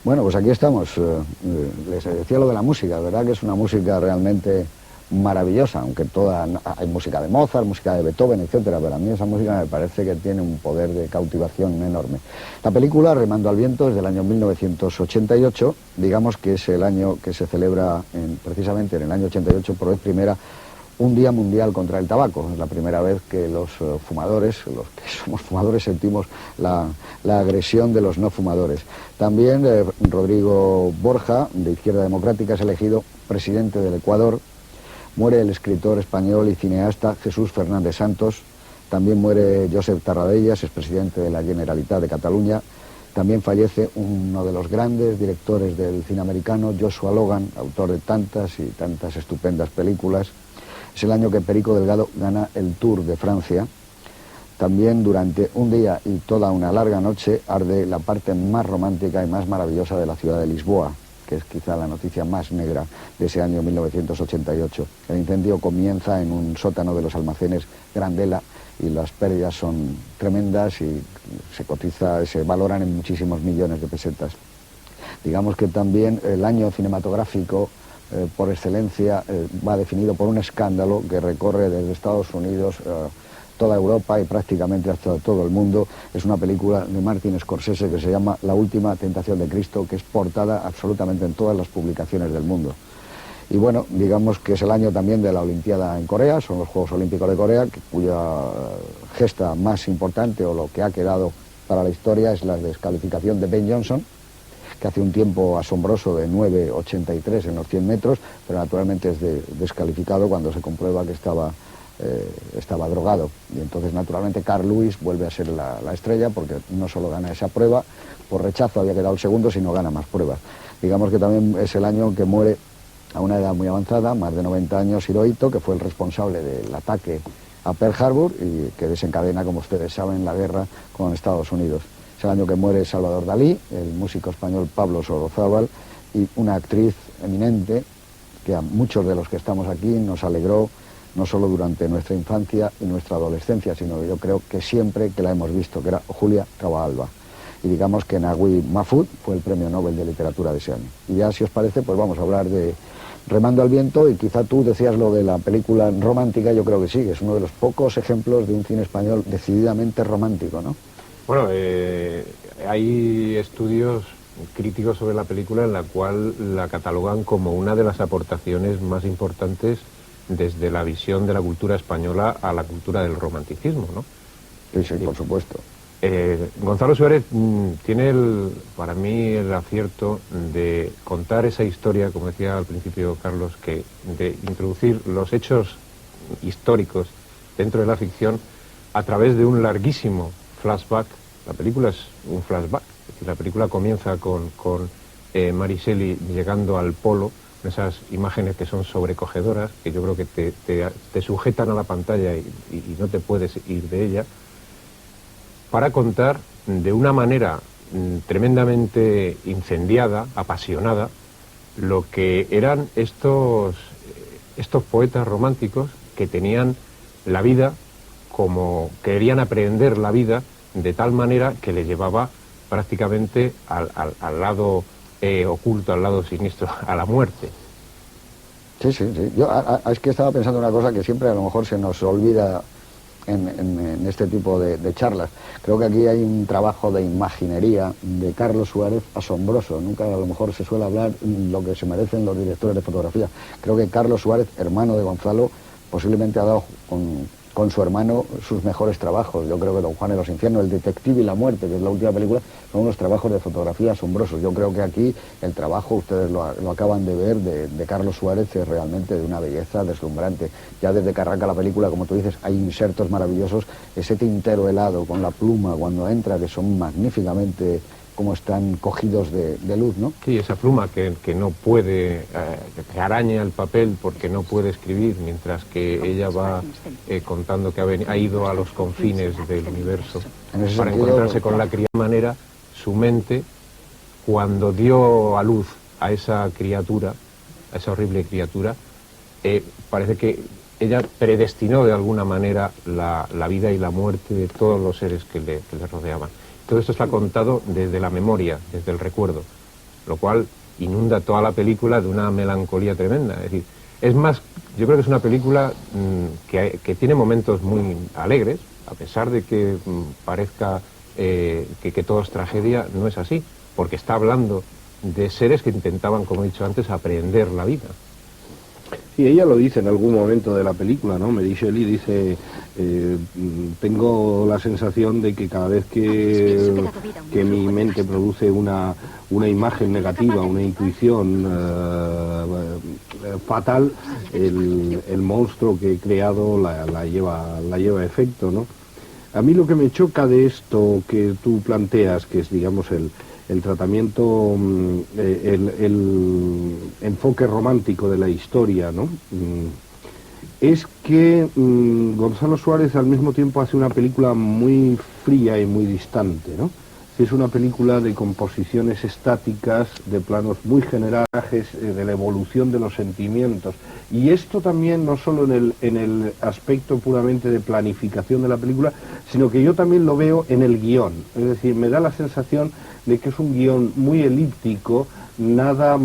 Bueno, pues aquí estamos. Les decía lo de la música, ¿verdad? Que es una música realmente maravillosa, aunque hay música de Mozart, música de Beethoven, etcétera, pero a mí esa música me parece que tiene un poder de cautivación enorme. La película Remando al viento es del año 1988, digamos que es el año que se celebra precisamente en el año 88 por vez primera un Día Mundial contra el Tabaco. Es la primera vez que los fumadores, los que somos fumadores, sentimos la agresión de los no fumadores. También Rodrigo Borja, de Izquierda Democrática, es elegido presidente del Ecuador. Muere el escritor español y cineasta Jesús Fernández Santos. También muere Josep Tarradellas, expresidente de la Generalitat de Cataluña. También fallece uno de los grandes directores del cine americano, Joshua Logan, autor de tantas y tantas estupendas películas. Es el año que Perico Delgado gana el Tour de Francia. También durante un día y toda una larga noche arde la parte más romántica y más maravillosa de la ciudad de Lisboa, que es quizá la noticia más negra de ese año 1988. El incendio comienza en un sótano de los almacenes Grandela y las pérdidas son tremendas y se valoran en muchísimos millones de pesetas. Digamos que también el año cinematográfico por excelencia va definido por un escándalo que recorre desde Estados Unidos toda Europa y prácticamente hasta todo el mundo. Es una película de Martin Scorsese que se llama La última tentación de Cristo, que es portada absolutamente en todas las publicaciones del mundo. Y bueno, digamos que es el año también de la Olimpiada en Corea, son los Juegos Olímpicos de Corea, cuya gesta más importante o lo que ha quedado para la historia es la descalificación de Ben Johnson, que hace un tiempo asombroso de 9,83 en los 100 metros, pero naturalmente es descalificado cuando se comprueba que estaba drogado. Y entonces naturalmente Carl Lewis vuelve a ser la estrella, porque no solo gana esa prueba, por rechazo había quedado el segundo, sino gana más pruebas. Digamos que también es el año en que muere a una edad muy avanzada, más de 90 años, Hirohito, que fue el responsable del ataque a Pearl Harbor y que desencadena, como ustedes saben, la guerra con Estados Unidos. Es el año que muere Salvador Dalí, el músico español Pablo Sorozábal y una actriz eminente que a muchos de los que estamos aquí nos alegró no solo durante nuestra infancia y nuestra adolescencia, sino yo creo que siempre que la hemos visto, que era Julia Cabalba. Y digamos que Naguib Mahfoud fue el premio Nobel de Literatura de ese año. Y ya, si os parece, pues vamos a hablar de Remando al viento, y quizá tú decías lo de la película romántica. Yo creo que sí, es uno de los pocos ejemplos de un cine español decididamente romántico, ¿no? Bueno, hay estudios críticos sobre la película en la cual la catalogan como una de las aportaciones más importantes desde la visión de la cultura española a la cultura del romanticismo, ¿no? Sí, sí, por supuesto. Gonzalo Suárez tiene para mí el acierto de contar esa historia, como decía al principio Carlos, de introducir los hechos históricos dentro de la ficción a través de un larguísimo flashback. La película es un flashback, es decir, la película comienza con Mary Shelley llegando al polo, esas imágenes que son sobrecogedoras, que yo creo que te sujetan a la pantalla y no te puedes ir de ella, para contar de una manera tremendamente incendiada, apasionada, lo que eran estos poetas románticos que tenían la vida como querían aprender la vida de tal manera que les llevaba prácticamente al lado oculto, al lado siniestro, a la muerte. Sí, sí, sí. Yo es que estaba pensando una cosa que siempre a lo mejor se nos olvida en este tipo de charlas. Creo que aquí hay un trabajo de imaginería de Carlos Suárez asombroso. Nunca a lo mejor se suele hablar lo que se merecen los directores de fotografía. Creo que Carlos Suárez, hermano de Gonzalo, posiblemente ha dado con su hermano sus mejores trabajos. Yo creo que Don Juan de los Infiernos, El detective y la muerte, que es la última película, son unos trabajos de fotografía asombrosos. Yo creo que aquí el trabajo, ustedes lo acaban de ver, de Carlos Suárez, es realmente de una belleza deslumbrante. Ya desde que arranca la película, como tú dices, hay insertos maravillosos, ese tintero helado con la pluma cuando entra, que son magníficamente como están cogidos de luz, ¿no? Sí, esa pluma que no puede, que araña el papel porque no puede escribir, mientras que ella va contando que ha ido a los confines del universo para encontrarse con la criatura. De manera, su mente, cuando dio a luz a esa criatura, a esa horrible criatura, parece que ella predestinó de alguna manera la vida y la muerte de todos los seres que le rodeaban. Todo esto está contado desde la memoria, desde el recuerdo. lo cual inunda toda la película de una melancolía tremenda. Es decir, es más, yo creo que es una película que tiene momentos muy alegres, a pesar de que parezca que todo es tragedia, no es así, porque está hablando de seres que intentaban, como he dicho antes, aprender la vida. Sí, ella lo dice en algún momento de la película, ¿no? Mary Shelley dice, tengo la sensación de que cada vez que mi mente produce una imagen negativa, una intuición fatal, el monstruo que he creado la lleva a efecto, ¿no? A mí lo que me choca de esto que tú planteas, que es, digamos, el tratamiento, el enfoque romántico de la historia, ¿no? Es que Gonzalo Suárez al mismo tiempo hace una película muy fría y muy distante, ¿no? Es una película de composiciones estáticas, de planos muy generales, de la evolución de los sentimientos. Y esto también no solo en el aspecto puramente de planificación de la película, sino que yo también lo veo en el guión. Es decir, me da la sensación de que es un guión muy elíptico, nada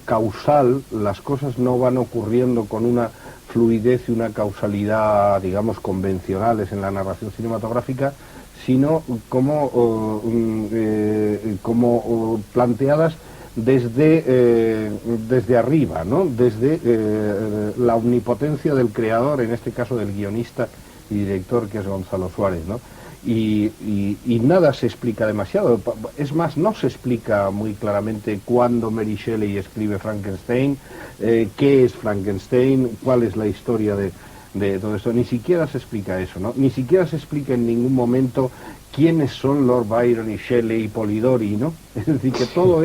causal, las cosas no van ocurriendo con una fluidez y una causalidad, digamos, convencionales en la narración cinematográfica, sino como planteadas desde arriba, ¿no? Desde la omnipotencia del creador, en este caso del guionista y director, que es Gonzalo Suárez, ¿no? Y nada se explica demasiado. Es más, no se explica muy claramente cuándo Mary Shelley escribe Frankenstein, qué es Frankenstein, cuál es la historia de todo esto. Ni siquiera se explica eso, ¿no? Ni siquiera se explica en ningún momento quiénes son Lord Byron y Shelley y Polidori, ¿no? Es decir, que todo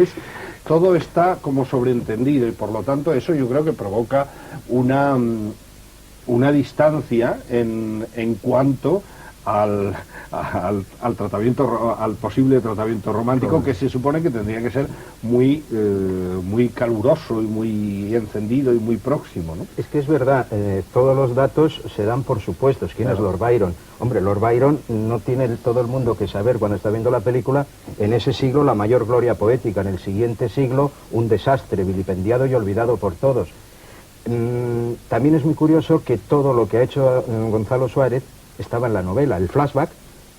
está como sobreentendido, y por lo tanto eso yo creo que provoca una distancia en cuanto al posible tratamiento romántico, que se supone que tendría que ser muy caluroso y muy encendido y muy próximo, ¿no? Es que es verdad, todos los datos se dan por supuestos. ¿Quién es Lord Byron? Hombre, Lord Byron no tiene todo el mundo que saber cuando está viendo la película. En ese siglo la mayor gloria poética, en el siguiente siglo un desastre, vilipendiado y olvidado por todos. También es muy curioso que todo lo que ha hecho Gonzalo Suárez estaba en la novela. El flashback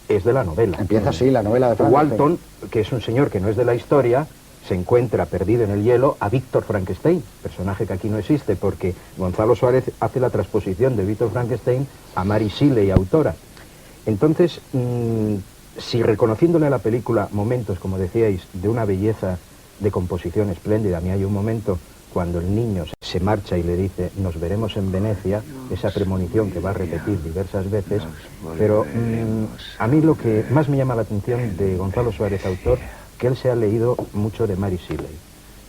es de la novela. Empieza así la novela de Frankenstein. Walton, que es un señor que no es de la historia, se encuentra perdido en el hielo a Víctor Frankenstein, personaje que aquí no existe, porque Gonzalo Suárez hace la transposición de Víctor Frankenstein a Mary Shelley, autora. Entonces, si reconociéndole a la película momentos, como decíais, de una belleza de composición espléndida, a mí hay un momento cuando el niño se marcha y le dice nos veremos en Venecia, esa premonición que va a repetir diversas veces, pero a mí lo que más me llama la atención de Gonzalo Suárez, autor, que él se ha leído mucho de Mary Shelley.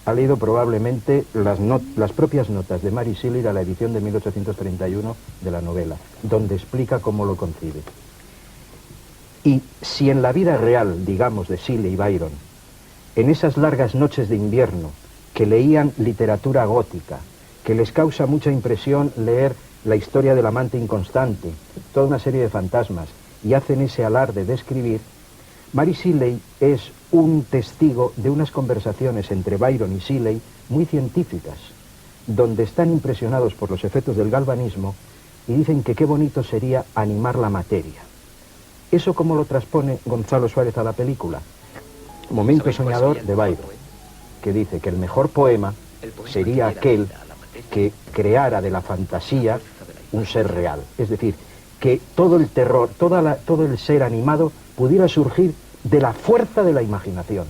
Ha leído probablemente las propias notas de Mary Shelley de la edición de 1831 de la novela, donde explica cómo lo concibe. Y si en la vida real, digamos, de Shelley y Byron, en esas largas noches de invierno, que leían literatura gótica, que les causa mucha impresión leer la historia del amante inconstante, toda una serie de fantasmas, y hacen ese alarde de escribir, Mary Shelley es un testigo de unas conversaciones entre Byron y Shelley muy científicas, donde están impresionados por los efectos del galvanismo y dicen que qué bonito sería animar la materia. ¿Eso cómo lo transpone Gonzalo Suárez a la película? Momento soñador de Byron, que dice que el mejor poema sería aquel que creara de la fantasía un ser real. Es decir, que todo el terror, todo el ser animado pudiera surgir de la fuerza de la imaginación.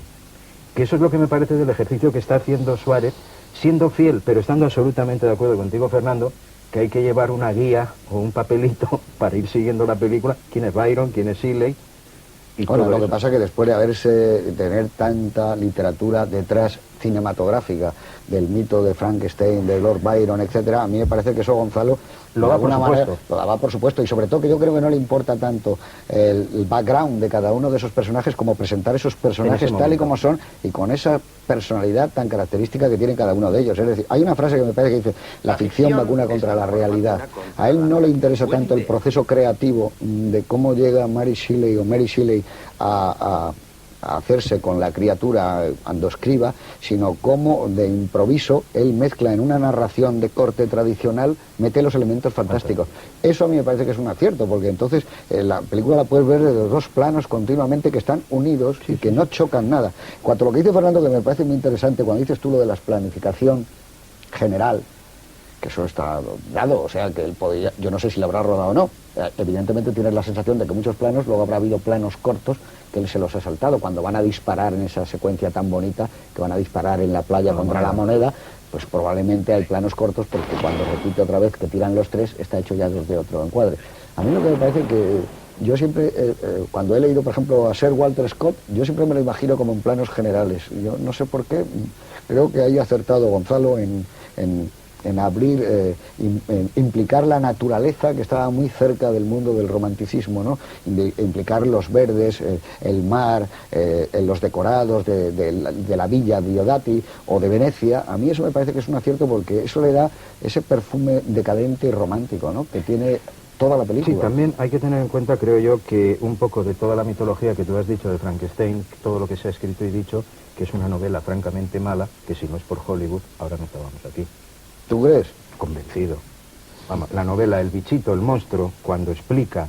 Que eso es lo que me parece del ejercicio que está haciendo Suárez, siendo fiel, pero estando absolutamente de acuerdo contigo, Fernando, que hay que llevar una guía o un papelito para ir siguiendo la película, quién es Byron, quién es Shelley. Bueno, lo que pasa es que después de tener tanta literatura detrás cinematográfica del mito de Frankenstein, de Lord Byron, etcétera, a mí me parece que eso Gonzalo lo da por supuesto. Lo daba por supuesto, y sobre todo que yo creo que no le importa tanto el background de cada uno de esos personajes como presentar esos personajes tal y como son y con esa personalidad tan característica que tiene cada uno de ellos. Es decir, hay una frase que me parece que dice, la ficción vacuna contra la realidad. A él no le interesa tanto el proceso creativo de cómo llega Mary Shelley a a hacerse con la criatura cuando escriba, sino cómo de improviso él mezcla en una narración de corte tradicional, mete los elementos fantásticos. Eso a mí me parece que es un acierto, porque entonces la película la puedes ver desde los dos planos continuamente que están unidos y que no chocan nada. Cuanto a lo que dice Fernando, que me parece muy interesante, cuando dices tú lo de la planificación general, que eso está dado, o sea, que él podría, yo no sé si lo habrá rodado o no. Evidentemente tienes la sensación de que muchos planos, luego habrá habido planos cortos que él se los ha saltado, cuando van a disparar en esa secuencia tan bonita, que van a disparar en la playa contra la moneda, pues probablemente hay planos cortos, porque cuando repite otra vez que tiran los tres, está hecho ya desde otro encuadre. A mí lo que me parece que yo siempre, cuando he leído, por ejemplo, a Sir Walter Scott, yo siempre me lo imagino como en planos generales. Yo no sé por qué, creo que haya acertado Gonzalo en abrir, implicar la naturaleza, que estaba muy cerca del mundo del romanticismo, ¿no? Implicar los verdes, el mar, los decorados de la villa Diodati o de Venecia. A mí eso me parece que es un acierto, porque eso le da ese perfume decadente y romántico, ¿no?, que tiene toda la película. Sí, también hay que tener en cuenta, creo yo, que un poco de toda la mitología que tú has dicho de Frankenstein, todo lo que se ha escrito y dicho, que es una novela francamente mala, que si no es por Hollywood, ahora no estábamos aquí. ¿Tú crees? Convencido. Vamos, la novela El bichito, el monstruo, cuando explica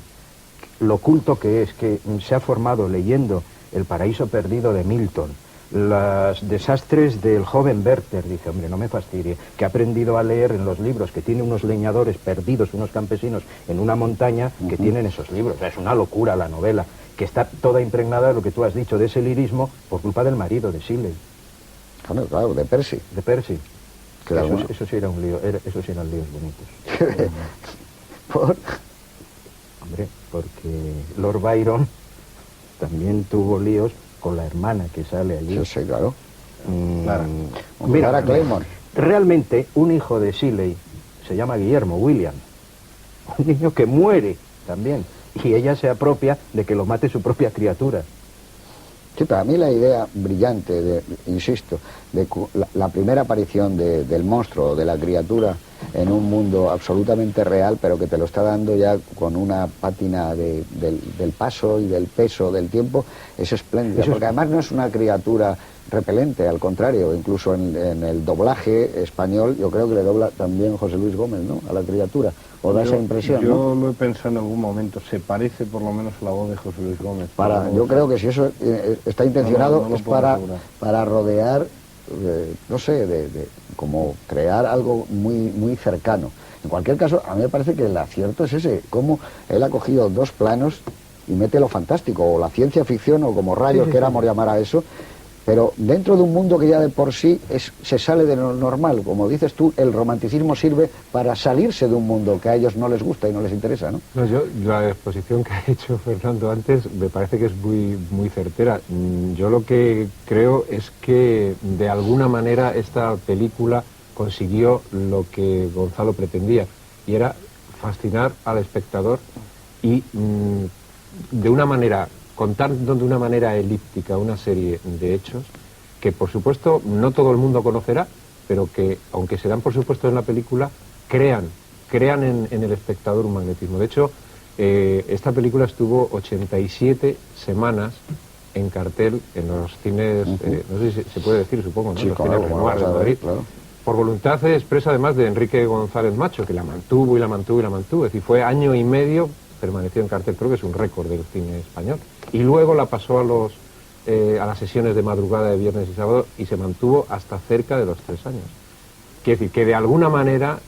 lo oculto que es, que se ha formado leyendo El paraíso perdido de Milton, los desastres del joven Werther, dice, hombre, no me fastidie, que ha aprendido a leer en los libros, que tiene unos leñadores perdidos, unos campesinos en una montaña que tienen esos libros. O sea, es una locura la novela, que está toda impregnada de lo que tú has dicho, de ese lirismo, por culpa del marido de Shelley. Claro, de Percy. De Percy. Claro, eso sí era un lío, esos sí eran líos bonitos. ¿Por? Hombre, porque Lord Byron también tuvo líos con la hermana que sale allí. Sí, claro. Claro. Mira, Claymore. Realmente, un hijo de Shelley se llama Guillermo William. Un niño que muere también. Y ella se apropia de que lo mate su propia criatura. Sí, para mí la idea brillante, insisto, de la primera aparición del monstruo, de la criatura, en un mundo absolutamente real, pero que te lo está dando ya con una pátina del paso y del peso del tiempo, es espléndida, porque además no es una criatura repelente, al contrario, incluso en el doblaje español, yo creo que le dobla también José Luis Gómez, ¿no?, a la criatura, o da esa impresión, yo ¿no? lo he pensado en algún momento, se parece por lo menos a la voz de José Luis Gómez. Yo creo que si eso está intencionado, no lo es puedo asegurar. para rodear, no sé, como crear algo muy cercano. En cualquier caso, a mí me parece que el acierto es ese, cómo él ha cogido dos planos y mete lo fantástico, o la ciencia ficción, o como rayos queramos llamar a eso, pero dentro de un mundo que ya de por sí se sale de lo normal. Como dices tú, el romanticismo sirve para salirse de un mundo que a ellos no les gusta y no les interesa, ¿no? No, la exposición que ha hecho Fernando antes me parece que es muy certera. Yo lo que creo es que de alguna manera esta película consiguió lo que Gonzalo pretendía, y era fascinar al espectador y de una manera, contando de una manera elíptica una serie de hechos que por supuesto no todo el mundo conocerá, pero que, aunque se dan por supuesto en la película, crean en el espectador un magnetismo. De hecho, esta película estuvo 87 semanas en cartel en los cines, no sé si se puede decir, supongo, ¿no? Sí, Los claro, cines Renoir de Madrid. Claro. Por voluntad expresa además de Enrique González Macho, que la mantuvo. Es decir, fue año y medio, permaneció en cartel, creo que es un récord del cine español. Y luego la pasó a las sesiones de madrugada de viernes y sábado, y se mantuvo hasta cerca de los 3 años. Quiere decir que de alguna manera